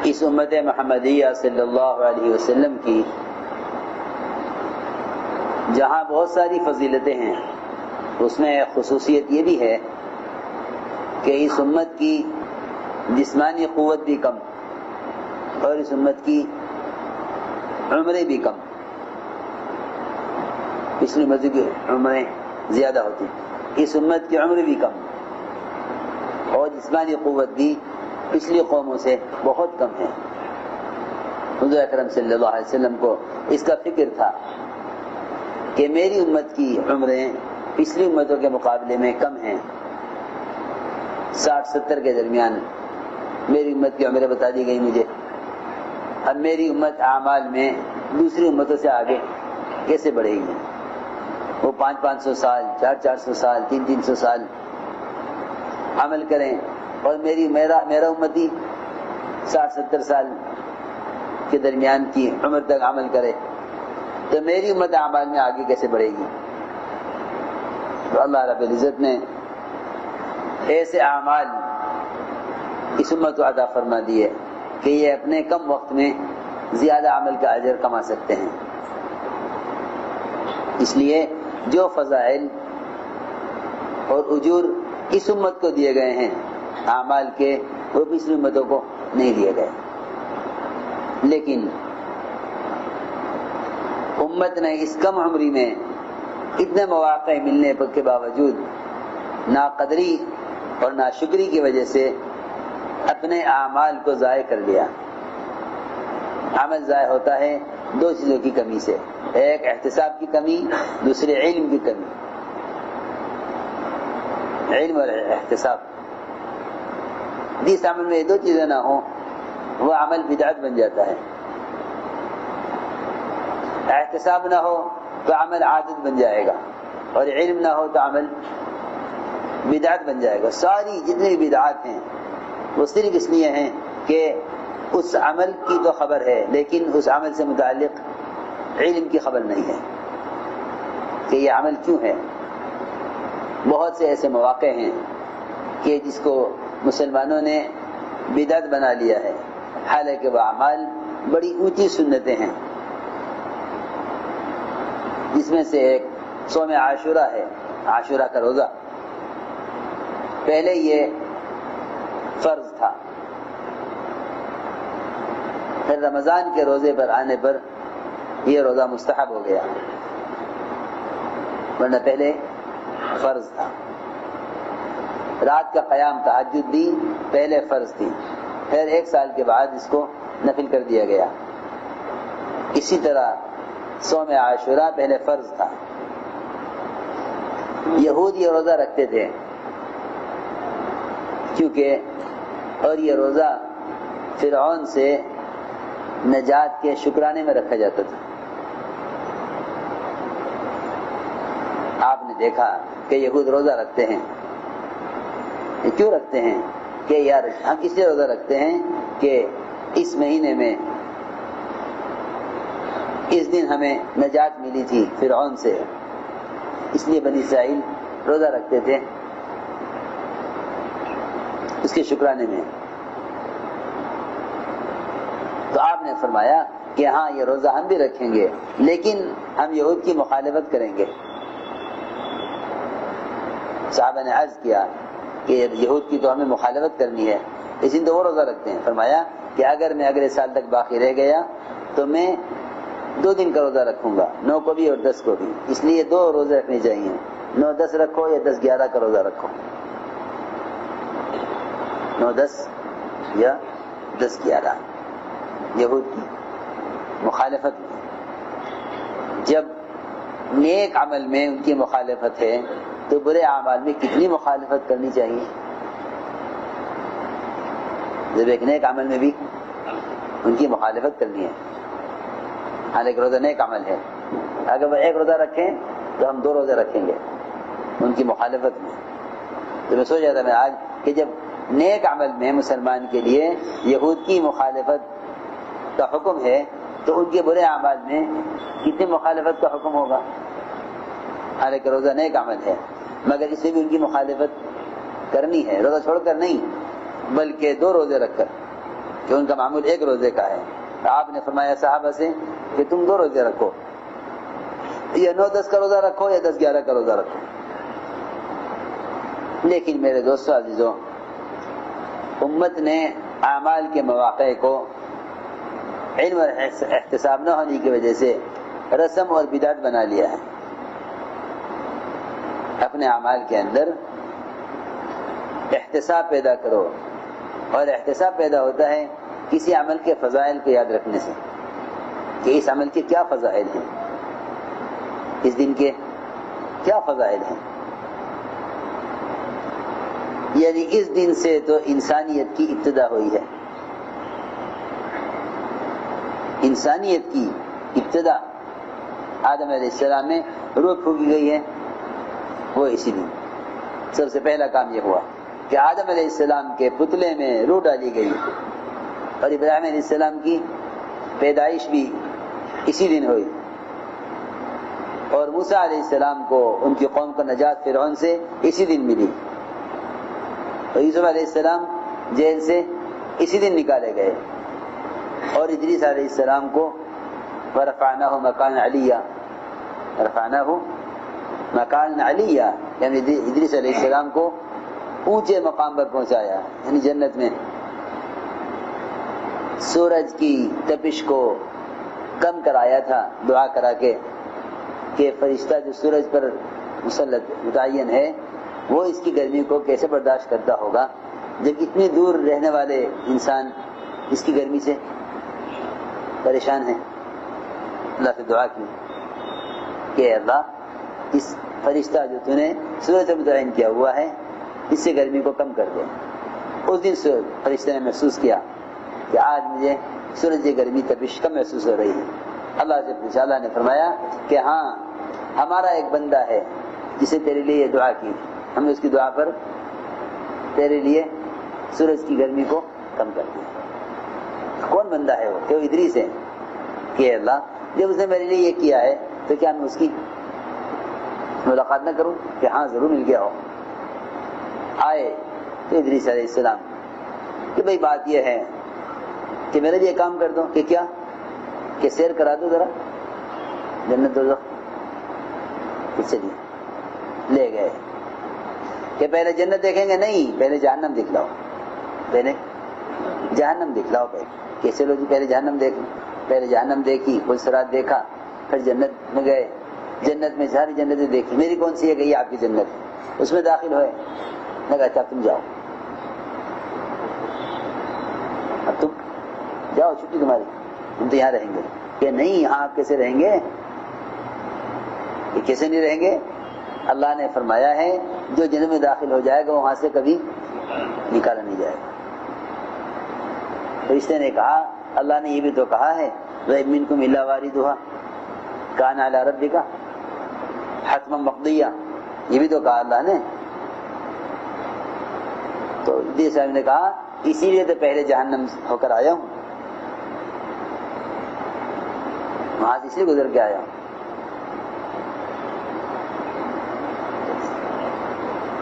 اس امت محمدیہ صلی اللہ علیہ وسلم کی جہاں بہت ساری فضیلتیں ہیں، اس میں ایک خصوصیت یہ بھی ہے کہ اس امت کی جسمانی قوت بھی کم اور اس امت کی عمریں بھی کم. پچھلی امت کی عمریں زیادہ ہوتی، اس امت کی عمر بھی کم اور جسمانی قوت بھی پچھلی قوموں سے بہت کم ہے. حضور اکرم صلی اللہ علیہ وسلم کو اس کا فکر تھا کہ میری امت کی عمریں پچھلی امتوں کے مقابلے میں کم ہیں. 60-70 کے درمیان میری امت کی عمریں بتا دی گئی مجھے. اب میری امت اعمال میں دوسری امتوں سے آگے کیسے بڑھے گی؟ وہ 500-500 سال، 400-400 سال، 300-300 سال عمل کریں اور میرا امتی 60-70 سال کے درمیان کی عمر تک عمل کرے، تو میری امت اعمال میں آگے کیسے بڑھے گی؟ تو اللہ رب العزت نے ایسے اعمال اس امت کو عطا فرما دیے کہ یہ اپنے کم وقت میں زیادہ عمل کا اجر کما سکتے ہیں. اس لیے جو فضائل اور اجور اس امت کو دیے گئے ہیں اعمال کے، وہ پچھلی امتوں کو نہیں دیے گئے. لیکن امت نے اس کم عمری میں اتنے مواقع ملنے کے باوجود ناقدری اور ناشکری کی وجہ سے اپنے اعمال کو ضائع کر لیا. عمل ضائع ہوتا ہے دو چیزوں کی کمی سے، ایک احتساب کی کمی، دوسری علم کی کمی. علم اور احتساب، جس عمل میں یہ دو چیزیں نہ ہوں وہ عمل بدعت بن جاتا ہے. احتساب نہ ہو تو عمل عادت بن جائے گا، اور علم نہ ہو تو عمل بدعت بن جائے گا. ساری جتنی بدعات ہیں وہ صرف اس لیے ہیں کہ اس عمل کی تو خبر ہے لیکن اس عمل سے متعلق علم کی خبر نہیں ہے کہ یہ عمل کیوں ہے. بہت سے ایسے مواقع ہیں کہ جس کو مسلمانوں نے بدعت بنا لیا ہے، حالانکہ وہ اعمال بڑی اونچی سنتیں ہیں. جس میں سے ایک صوم عاشورہ ہے، عاشورہ کا روزہ. پہلے یہ فرض تھا، پھر رمضان کے روزے پر آنے پر یہ روزہ مستحب ہو گیا، ورنہ پہلے فرض تھا. رات کا قیام تہجد بھی پہلے فرض تھی، پھر 1 سال کے بعد اس کو نفل کر دیا گیا. اسی طرح صوم عاشورہ پہلے فرض تھا. یہود یہ روزہ رکھتے تھے کیونکہ، اور یہ روزہ فرعون سے نجات کے شکرانے میں رکھا جاتا تھا. آپ نے دیکھا کہ یہود روزہ رکھتے ہیں. یہ کیوں رکھتے ہیں؟ کہ یار ہم اس لیے روزہ رکھتے ہیں کہ اس مہینے میں اس دن ہمیں نجات ملی تھی فرعون سے، اس لیے بنی اسرائیل روزہ رکھتے تھے اس کے شکرانے میں. تو آپ نے فرمایا کہ ہاں یہ روزہ ہم بھی رکھیں گے لیکن ہم یہود کی مخالفت کریں گے. صحابہ نے عرض کیا کہ یہود کی تو ہمیں مخالفت کرنی ہے، اس دن تو وہ روزہ رکھتے ہیں. فرمایا کہ اگر میں اگلے سال تک باقی رہ گیا تو میں 2 دن کا روزہ رکھوں گا، 9 کو بھی اور 10 کو بھی. اس لیے 2 روزے رکھنے چاہیے، 9-10 رکھو یا 10-11 کا روزہ رکھو. 9-10 یا 10-11 یہود کی مخالفت. جب نیک عمل میں ان کی مخالفت ہے تو برے اعمال میں کتنی مخالفت کرنی چاہیے. جب ایک نیک عمل میں بھی ان کی مخالفت کرنی ہے، حالانکہ روزہ نیک عمل ہے، اگر وہ 1 روزہ رکھیں تو ہم 2 روزے رکھیں گے ان کی مخالفت میں. تو میں سوچ رہا تھا میں آج کہ جب نیک عمل میں مسلمان کے لیے یہود کی مخالفت کا حکم ہے تو ان کے برے اعمال میں کتنی مخالفت کا حکم ہوگا. حالانکہ روزہ نیک عمل ہے مگر اس میں بھی ان کی مخالفت کرنی ہے، روزہ چھوڑ کر نہیں بلکہ 2 روزے رکھ کر. کہ ان کا معمول 1 روزے کا ہے. آپ نے فرمایا صحابہ سے کہ تم 2 روزے رکھو، یا 9-10 کا روزہ رکھو یا 10-11 کا روزہ رکھو. لیکن میرے دوستو عزیزوں، امت نے اعمال کے مواقع کو علم اور احتساب نہ ہونے کی وجہ سے رسم اور بدعت بنا لیا ہے. اپنے اعمال کے اندر احتساب پیدا کرو، اور احتساب پیدا ہوتا ہے کسی عمل کے فضائل کو یاد رکھنے سے کہ اس عمل کے کیا فضائل ہیں، اس دن کے کیا فضائل ہیں. یعنی اس دن سے تو انسانیت کی ابتدا ہوئی ہے. انسانیت کی ابتدا آدم علیہ السلام میں روح پھونکی گئی ہے، وہ اسی دن. سب سے پہلا کام یہ ہوا کہ آدم علیہ السلام کے پتلے میں روح ڈالی گئی، اور ابراہیم علیہ السلام کی پیدائش بھی اسی دن ہوئی، اور موسیٰ علیہ السلام کو ان کی قوم کو نجات فرعون سے اسی دن ملی، اور یوسف علیہ السلام جیل سے اسی دن نکالے گئے، اور ادریس علیہ السلام کو ورفعناہ مکان علیہ، رفعناہ مکان علیہ یعنی ادریس علیہ السلام کو اونچے مقام پر پہنچایا، یعنی جنت میں. سورج کی تپش کو کم کرایا تھا دعا کرا کے کہ فرشتہ جو سورج پر مسلط متعین ہے وہ اس کی گرمی کو کیسے برداشت کرتا ہوگا جب اتنی دور رہنے والے انسان اس کی گرمی سے پریشان ہیں. اللہ سے دعا کی کہ اللہ اس فرشتہ جو تو نے سورج سے متعین کیا ہوا ہے اس سے گرمی کو کم کر دے. اس دن فرشتہ نے محسوس کیا کہ آج مجھے سورج کی گرمی تپش کم محسوس ہو رہی ہے. اللہ سے پوچھا، اللہ نے فرمایا کہ ہاں ہمارا ایک بندہ ہے جسے تیرے لیے یہ دعا کی، ہم نے اس کی دعا پر تیرے لیے سورج کی گرمی کو کم کر دیا. کون بندہ ہے وہ؟ کہ وہ ادریس ہے. کہ اللہ جب اس نے میرے لیے یہ کیا ہے تو کیا میں اس کی ملاقات نہ کروں؟ کہ ہاں ضرور مل گیا ہو. آئے تو ادریس علیہ السلام کہ بھئی بات یہ ہے کہ میرے لیے کام کر دو. کہ کیا؟ کہ سیر کرا دو ذرا جنت دوزخ. چلیے لے گئے کہ پہلے جنت دیکھیں گے؟ نہیں، پہلے جہنم دکھلاؤ، پہلے جہنم دکھلاؤ. کیسے لوگ پہلے جہنم دیکھ، پہلے جہنم دیکھی، پلسرات دیکھا، پھر جنت میں گئے. جنت میں ساری جنتیں دیکھی، میری کون سی ہے؟ گئی آپ کی جنت. اس میں داخل ہوئے، میں کہا اچھا تم جاؤ، اب تم جاؤ، چھٹی تمہاری، تم تو یہاں رہیں گے. کہ نہیں، یہاں آپ کیسے رہیں گے؟ یہ کیسے نہیں رہیں گے؟ اللہ نے فرمایا ہے جو جنت میں داخل ہو جائے گا وہاں سے کبھی نکالا نہیں جائے گا. فرشتے نے کہا اللہ نے یہ بھی تو کہا ہے وَإِن مِّنكُمْ إِلَّا وَارِدُهَا كَانَ عَلَىٰ رَبِّكَ حَتْمًا مَقْضِيًّا، یہ بھی تو کہا اللہ نے. تو ادریس صاحب نے کہا اسی لیے تو پہلے جہنم ہو کر آیا ہوں، وہاں سے اس لیے گزر کے آیا ہوں.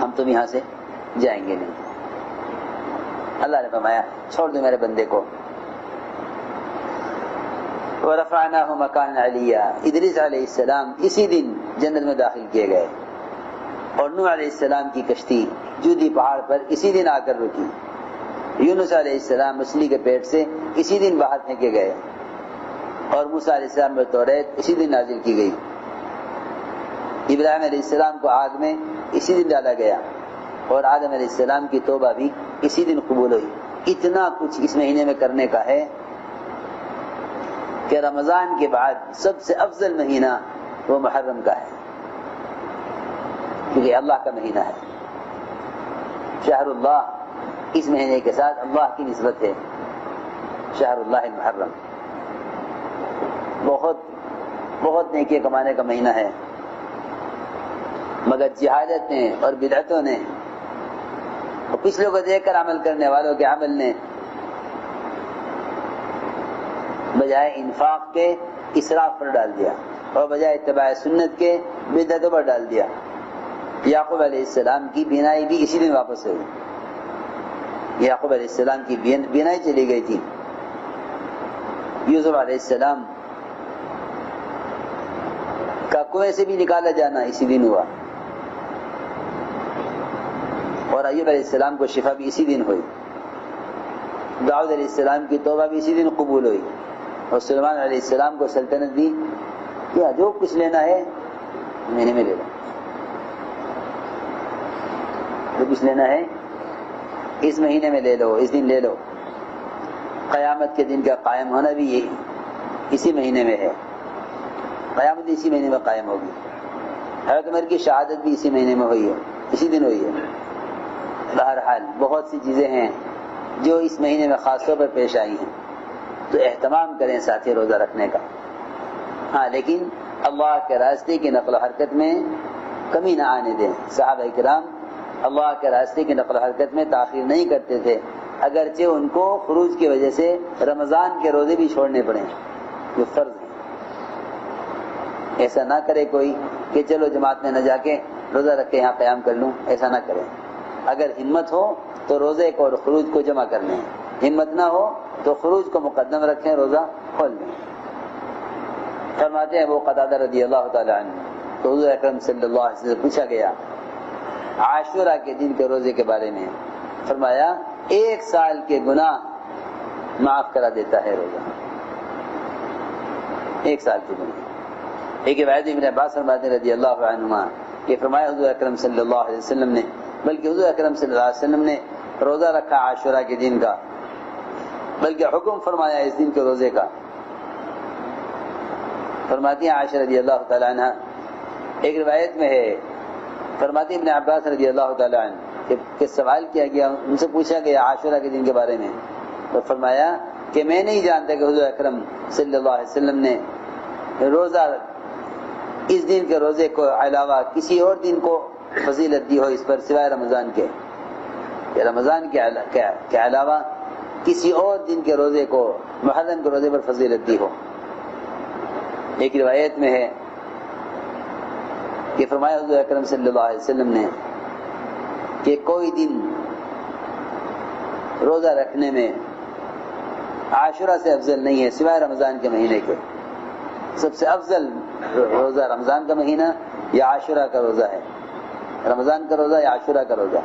ہم تم یہاں سے جائیں گے نہیں. اللہ نے فرمایا چھوڑ دو میرے بندے کو. وَرَفَعْنَاهُ مَكَانًا عَلِيًّا، ادریس علیہ السلام اسی دن جنت میں داخل کیے گئے، اور نوح علیہ السلام کی کشتی جودی پہاڑ پر اسی دن آ کر رکی. یونس علیہ السلام مچھلی کے پیٹ سے اسی دن باہر پھینکے گئے، اور موسیٰ علیہ السلام پر توریت اسی دن نازل کی گئی. ابراہیم علیہ السلام کو آگ میں اسی دن ڈالا گیا، اور آدم علیہ السلام کی توبہ بھی اسی دن قبول ہوئی. اتنا کچھ اس مہینے میں کرنے کا ہے کہ رمضان کے بعد سب سے افضل مہینہ وہ محرم کا ہے، کیونکہ اللہ کا مہینہ ہے. شہر اللہ، اس مہینے کے ساتھ اللہ کی نسبت ہے. شہر اللہ المحرم بہت بہت نیکی کمانے کا مہینہ ہے، مگر جہالت نے اور بدعتوں نے اور پچھلوں کو دیکھ کر عمل کرنے والوں کے عمل نے بجائے انفاق کے اسراف پر ڈال دیا، اور بجائے اتباع سنت کے بدعتوں پر ڈال دیا. یعقوب علیہ السلام کی بینائی بھی اسی دن واپس ہوئی. یعقوب علیہ السلام کی بینائی چلی گئی تھی، یوسف علیہ السلام کا کنویں سے بھی نکالا جانا اسی دن ہوا، اور ایوب علیہ السلام کو شفا بھی اسی دن ہوئی، داؤد علیہ السلام کی توبہ بھی اسی دن قبول ہوئی، اور سلیمان علیہ السلام کو سلطنت دی کیا جو کچھ لینا ہے مہینے میں لے لو، جو کچھ لینا ہے اس مہینے میں لے لو، اس دن لے لو۔ قیامت کے دن کا قائم ہونا بھی یہی اسی مہینے میں ہے، قیامت اسی مہینے میں قائم ہوگی۔ حضرت عمر کی شہادت بھی اسی مہینے میں ہوئی ہے، اسی دن ہوئی ہے۔ بہرحال بہت سی چیزیں ہیں جو اس مہینے میں خاص طور پر پیش آئی ہیں، تو اہتمام کریں ساتھی روزہ رکھنے کا۔ ہاں لیکن اللہ کے راستے کی نقل و حرکت میں کمی نہ آنے دیں۔ صحابہ کرام اللہ کے راستے کی نقل و حرکت میں تاخیر نہیں کرتے تھے، اگرچہ ان کو خروج کی وجہ سے رمضان کے روزے بھی چھوڑنے پڑے جو فرض ہیں۔ ایسا نہ کرے کوئی کہ چلو جماعت میں نہ جا کے روزہ رکھ کے یہاں قیام کر لوں، ایسا نہ کریں۔ اگر ہمت ہو تو روزے کو اور خروج کو جمع کر لیں، ہمت نہ ہو تو خروج کو مقدم رکھیں، روزہ کھول لیں۔ فرماتے ہیں ابو قتادہ رضی اللہ تعالی عنہ تو حضور اکرم صلی اللہ علیہ وسلم سے پوچھا گیا عاشورہ کے دن کے روزے کے بارے میں، فرمایا 1 سال کے گناہ معاف کرا دیتا ہے روزہ، 1 سال کے گناہ۔ ایک روایت ابن عباس فرماتے ہیں رضی اللہ عنہما کہ فرمایا حضور اکرم صلی اللہ علیہ وسلم نے، بلکہ حضور اکرم صلی اللہ علیہ وسلم نے روزہ رکھا عاشورہ کے دن کا، بلکہ حکم فرمایا اس دن کے روزے کا۔ فرماتی ہیں عائشہ رضی اللہ تعالی عنہ، ایک روایت میں ہے، فرماتی ابن عباس رضی اللہ تعالی عنہ کہ سوال کیا گیا، ان سے پوچھا گیا عاشورہ کے دن کے بارے میں، تو فرمایا کہ میں نہیں جانتا کہ حضور اکرم صلی اللہ علیہ وسلم نے روزہ اس دن کے روزے کو علاوہ کسی اور دن کو فضیلت دی ہو اس پر سوائے رمضان کے، کہ رمضان کے علاوہ کسی اور دن کے روزے کو، محرم کے روزے پر فضیلت دی ہو۔ ایک روایت میں ہے کہ فرمایا حضور اکرم صلی اللہ علیہ وسلم نے کہ کوئی دن روزہ رکھنے میں عاشورہ سے افضل نہیں ہے سوائے رمضان کے مہینے کے۔ سب سے افضل روزہ رمضان کا مہینہ یا عاشورہ کا روزہ ہے، رمضان کا روزہ یا عاشورہ کا روزہ۔